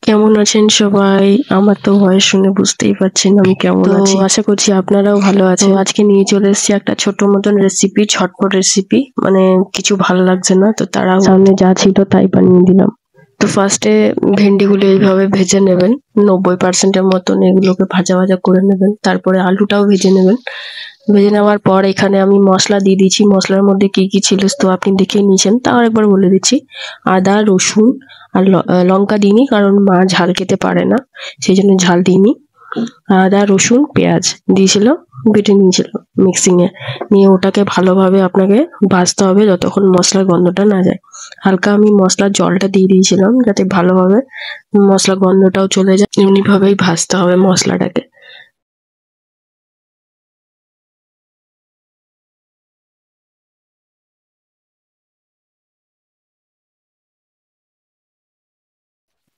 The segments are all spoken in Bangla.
কেমন আছেন সবাই? আমার তো ভয়েস শুনে বুঝতেই পারছেন আমি কেমন আছি। আশা করছি আপনারাও ভালো আছেন। আজকে নিয়ে চলে এসেছি একটা ছোট মতন রেসিপি, ঝটপট রেসিপি। মানে কিছু ভালো লাগছে না, তো তারা সামনে যা ছিল তাই বানিয়ে দিলাম। তো ফার্স্টে ভেন্ডিগুলো এইভাবে ভেজে নেবেন, 90% মতন এগুলোকে ভাজা ভাজা করে নেবেন। তারপরে আলুটাও ভেজে নেবেন। ভেজে নেওয়ার পর এখানে আমি মশলা দিয়ে দিচ্ছি। মশলার মধ্যে কি কি ছিল তো আপনি দেখে নিয়েছেন, তাও একবার বলে দিচ্ছি। আদা, রসুন আর লঙ্কা দিইনি, কারণ মা ঝাল খেতে পারে না, সেই জন্য ঝাল দিইনি। আদা, রসুন, পেঁয়াজ দিয়েছিল, বেটে নিয়েছিল মিক্সিং এ। নিয়ে ওটাকে ভালোভাবে আপনাকে ভাজতে হবে যতক্ষণ মশলার গন্ধটা না যায়। হালকা আমি মশলার জলটা দিয়ে দিয়েছিলাম যাতে ভালোভাবে মশলা গন্ধটাও চলে যায়। এমনি ভাবেই ভাজতে হবে মশলাটাকে।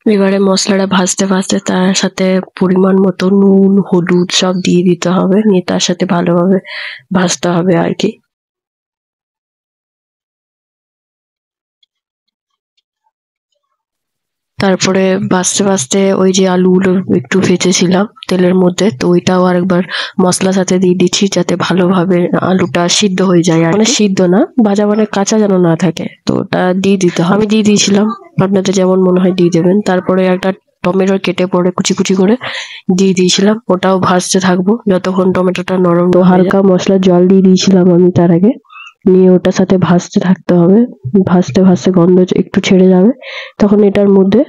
এবারে মশলাটা ভাজতে ভাজতে তার সাথে পরিমাণ মতো নুন, হলুদ সব দিয়ে দিতে হবে। নিয়ে তার সাথে ভালোভাবে ভাজতে হবে আর কি। তারপরে ভাজতে ভাজতে ওই যে আলুগুলো একটু ভেজেছিলাম তেলের মধ্যে, তো ওইটাও আরেকবার মশলার সাথে দিয়ে দিচ্ছি যাতে ভালোভাবে আলুটা সিদ্ধ হয়ে যায়। আর মানে সিদ্ধ না, ভাজা মানে কাঁচা যেন না থাকে, তো ওটা দিয়ে দিতে হবে। আমি দিয়ে দিয়েছিলাম, আপনাদের যেমন মনে হয় দিয়ে দেবেন। তারপরে একটা টমেটো কেটে পরে কুচি কুচি করে দিয়ে দিয়েছিলাম, ওটাও ভাজতে থাকবো যতক্ষণ টমেটোটা নরম। তো হালকা মশলার জল দিয়ে দিয়েছিলাম আমি তার আগে। নিয়ে ওটার সাথে ভাজতে থাকতে হবে। ভাজতে ভাজতে গন্ধ একটু ছেড়ে যাবে, তখন এটার মধ্যে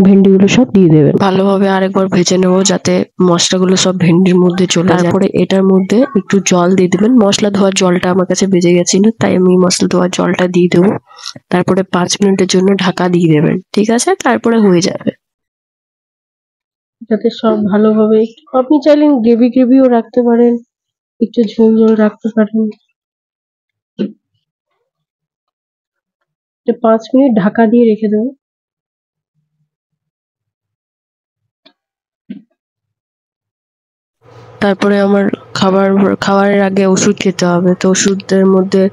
ভেন্ডিগুলো সব দিয়ে দেবেন। ভালোভাবে আরেকবার ভেজে নেবো যাতে মশলাগুলো সব ভেন্ডির মধ্যে চলে যায়। তারপরে এটার মধ্যে একটু জল দিয়ে দেবেন। মশলা ধোয়ার জলটা আমার কাছে বেজে গেছিল, তাই আমি মশলা ধোয়ার জলটা দিয়ে দেবো। তারপরে 5 মিনিটের জন্য ঢাকা দিয়ে দেবেন, ঠিক আছে? তারপরে হয়ে যাবে। যাতে সব ভালোভাবে, আপনি চাইলেন গ্রেভি গ্রেভিও রাখতে পারেন, একটু ঝোল ঝোল রাখতে পারেন। 5 মিনিট ঢাকা দিয়ে রেখে দেবো। তারপরে আমার খাবারের আগে ওষুধ খেতে হবে, তো ওষুধের মধ্যে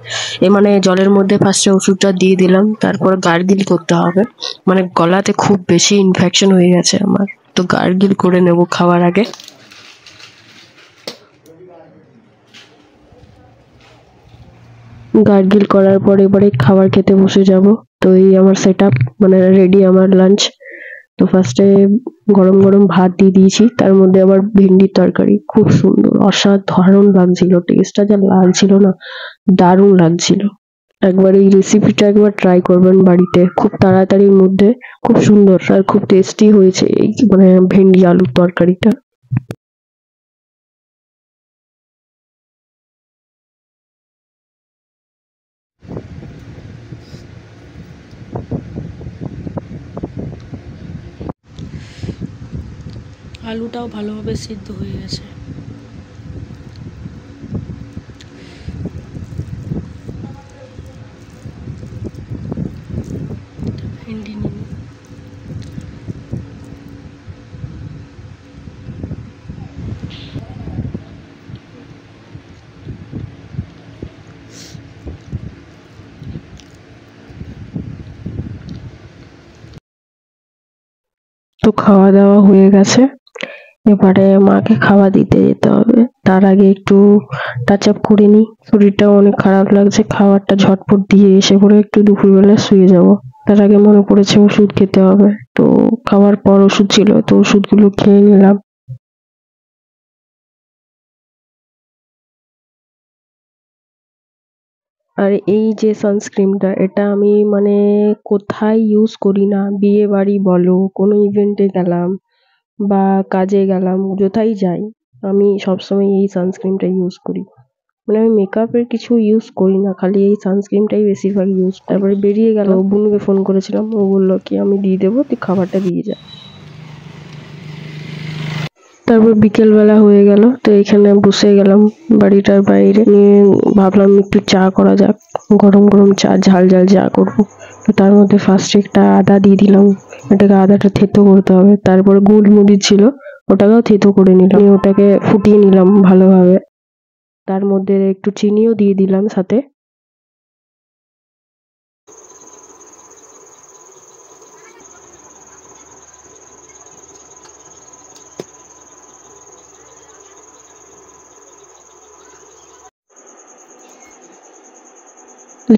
মানে জলের মধ্যে ফার্স্টে ওষুধটা দিয়ে দিলাম। তারপর গার্গিল করতে হবে, মানে গলাতে খুব বেশি ইনফেকশন হয়ে গেছে আমার, তো গার্গিল করে নেব খাওয়ার আগে। গার্গিল করার পর এবারে খাবার খেতে বসে যাব। তো এই আমার সেট আপ, মানে রেডি আমার লাঞ্চ। তো ফার্স্টে গরম গরম ভাত দিয়ে দিয়েছি, তার মধ্যে আবার ভেন্ডির তরকারি, খুব সুন্দর অসাধারণ লাগছিল। টেস্টটা যা লাগছিল না, দারুণ লাগছিল। একবার এই রেসিপিটা একবার ট্রাই করবেন বাড়িতে, খুব তাড়াতাড়ির মধ্যে। খুব সুন্দর আর খুব টেস্টি হয়েছে এই মানে ভেন্ডি আলুর তরকারিটা। আলুটাও ভালোভাবে সিদ্ধ হয়ে গেছে। ভেন্ডি নিন। তো খাওয়া দাওয়া হয়ে গেছে, এবারে মাকে খাওয়া দিতে যেতে হবে। তার আগে একটু টাচ আপ করে নি, শরীরটাও অনেক খারাপ লাগছে। খাবারটা ঝটপট দিয়ে এসে পরে একটু দুপুরবেলা শুয়ে যাব। তার আগে মনে পড়েছে ওষুধ খেতে হবে, তো খাওয়ার পর ওষুধ ছিল, তো ওষুধগুলো খেয়ে নিলাম। আর এই যে সানস্ক্রিনটা, এটা আমি মানে কোথায় ইউজ করি না, বিয়ে বাড়ি বলো, কোনো ইভেন্টে গেলাম বা কাজে গেলাম, কোথায় যাই, আমি সবসময় এই সানস্ক্রিনটা ইউজ করি। মানে আমি মেকআপের কিছু ইউজ করি না, খালি এই সানস্ক্রিনটাই বেশিরভাগ ইউজ। তারপরে বেরিয়ে গেল, বুনুকে ফোন করেছিলাম, ও বললো কি আমি দিয়ে দেবো, তুই খাবারটা দিয়ে যা। তারপর বিকেল বেলা হয়ে গেল, তো এখানে বসে গেলাম বাড়িটার বাইরে। নিয়ে ভাবলাম একটু চা করা যাক, গরম গরম চা, ঝাল ঝাল চা করবো। তো তার মধ্যে ফার্স্টে একটা আদা দিয়ে দিলাম, এটাকে আদাটা থেতো করতে হবে। তারপরে গোলমরিচ ছিল, ওটাকেও থেতো করে নিলাম, নিয়ে ওটাকে ফুটিয়ে নিলাম ভালোভাবে। তার মধ্যে একটু চিনিও দিয়ে দিলাম সাথে।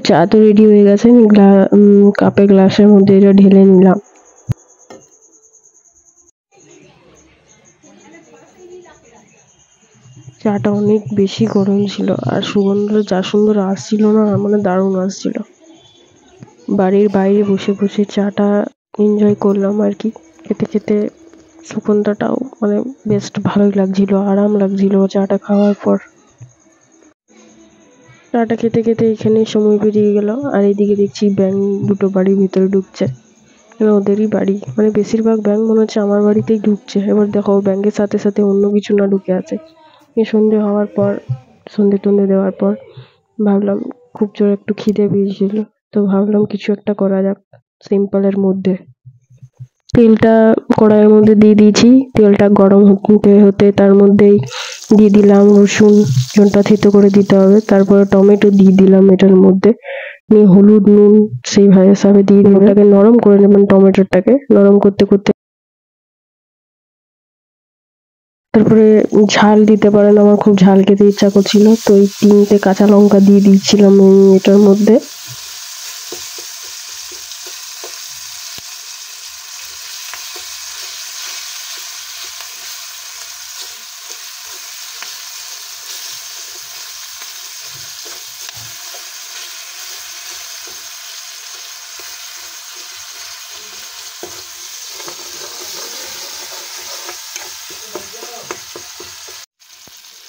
চা তো রেডি হয়ে গেছে, কাপে গ্লাসের মধ্যে এটা ঢেলে নিলাম। চাটা অনেক বেশি গরম ছিল আর সুগন্ধটা যা সুন্দর আসছিল না, মানে দারুণ আসছিল। বাড়ির বাইরে বসে বসে চাটা এনজয় করলাম আর কি, খেতে খেতে। সুগন্ধটাও মানে বেশ ভালোই লাগছিল, আরাম লাগছিল চাটা খাওয়ার পর। চাটা খেতে খেতে এখানে সময় পেরিয়ে গেল, আর এইদিকে দেখছি ব্যাঙ দুটো বাড়ির ভিতরে ঢুকছে। ওদেরই বাড়ি, মানে বেশিরভাগ ব্যাঙ মনে হচ্ছে আমার বাড়িতেই ঢুকছে। এবার দেখো ব্যাঙের সাথে সাথে অন্য কিছু না ঢুকে আছে। সন্ধে হওয়ার পর, সন্ধে টন্ধে দেওয়ার পর ভাবলাম, খুব জোর একটু খিদে পেয়েছিল, তো ভাবলাম কিছু একটা করা যাক সিম্পলের মধ্যে। তেলটা কড়াইয়ের মধ্যে দিয়ে দিয়েছি, তেলটা গরম হতে হতে তার মধ্যেই দিয়ে দিলাম রসুন, রসুনটা থেতো করে দিতে হবে। তারপরে টমেটো দিয়ে দিলাম এটার মধ্যে, নিয়ে হলুদ নুন সেইভাবে হিসাবে দিয়ে দিয়ে ওটাকে নরম করে নেবেন। টমেটোটাকে নরম করতে করতে তারপরে ঝাল দিতে পারেন, আমার খুব ঝাল খেতে ইচ্ছা করছিল, তো এই 3টে কাঁচা লঙ্কা দিয়ে দিচ্ছিলাম এটার মধ্যে।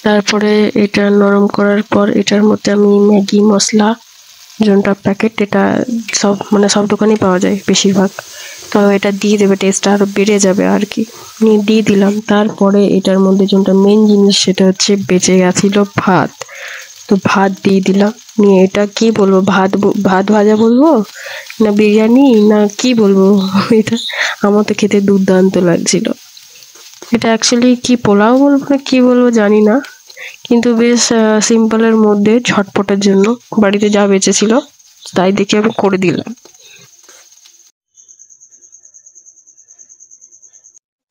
তারপরে এটা নরম করার পর এটার মধ্যে আমি ম্যাগি মশলা, যেটা প্যাকেট, এটা সব দোকানেই পাওয়া যায় বেশিরভাগ, তো এটা দিয়ে দেবে, টেস্টটা আরো বেড়ে যাবে আর কি। নিয়ে দিয়ে দিলাম। তারপরে এটার মধ্যে যেটা মেন জিনিস সেটা হচ্ছে বেঁচে গেছিল ভাত, তো ভাত দিয়ে দিলাম। নিয়ে এটা কি বলবো, ভাত ভাজা বলবো না বিরিয়ানি না কি বলবো, এটা আমার তো খেতে দুর্দান্ত লাগছিল। এটা অ্যাকচুয়ালি কি পোলাও বলবো না কি বলবো জানি না, কিন্তু বেশ সিম্পলের মধ্যে ঝটপটের জন্য বাড়িতে যা বেঁচে ছিল তাই দেখে আমি করে দিলাম।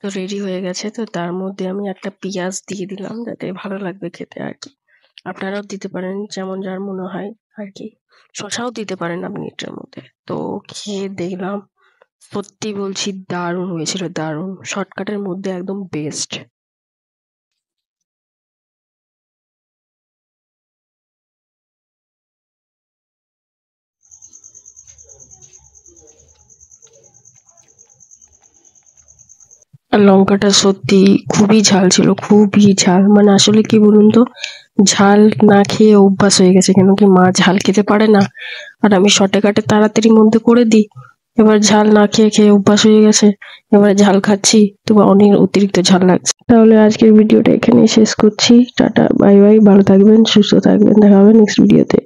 তো রেডি হয়ে গেছে, তো তার মধ্যে আমি একটা পেঁয়াজ দিয়ে দিলাম যাতে ভালো লাগবে খেতে আর কি। আপনারাও দিতে পারেন যেমন যার মনে হয় আর কি, শসাও দিতে পারেন আপনি এটার মধ্যে। তো খেয়ে দেখলাম, সত্যি বলছি দারুণ হয়েছিল, দারুণ, শর্টকাটের মধ্যে একদম বেস্ট। আর লঙ্কাটা সত্যি খুবই ঝাল ছিল, খুবই ঝাল, মানে আসলে কি বলুন তো, ঝাল না খেয়ে অভ্যাস হয়ে গেছে, কেন কি মা ঝাল খেতে পারে না, আর আমি শর্টকাটে তাড়াতাড়ির মধ্যে করে দিই। এবার ঝাল না খেয়ে খেয়ে অভ্যাস হয়ে গেছে, এবার ঝাল খাচ্ছি তো অনেক অতিরিক্ত ঝাল লাগছে। তাহলে আজকের ভিডিওটা এখানেই শেষ করছি। টাটা, বাই বাই, ভালো থাকবেন, সুস্থ থাকবেন, দেখা হবে নেক্সট ভিডিওতে।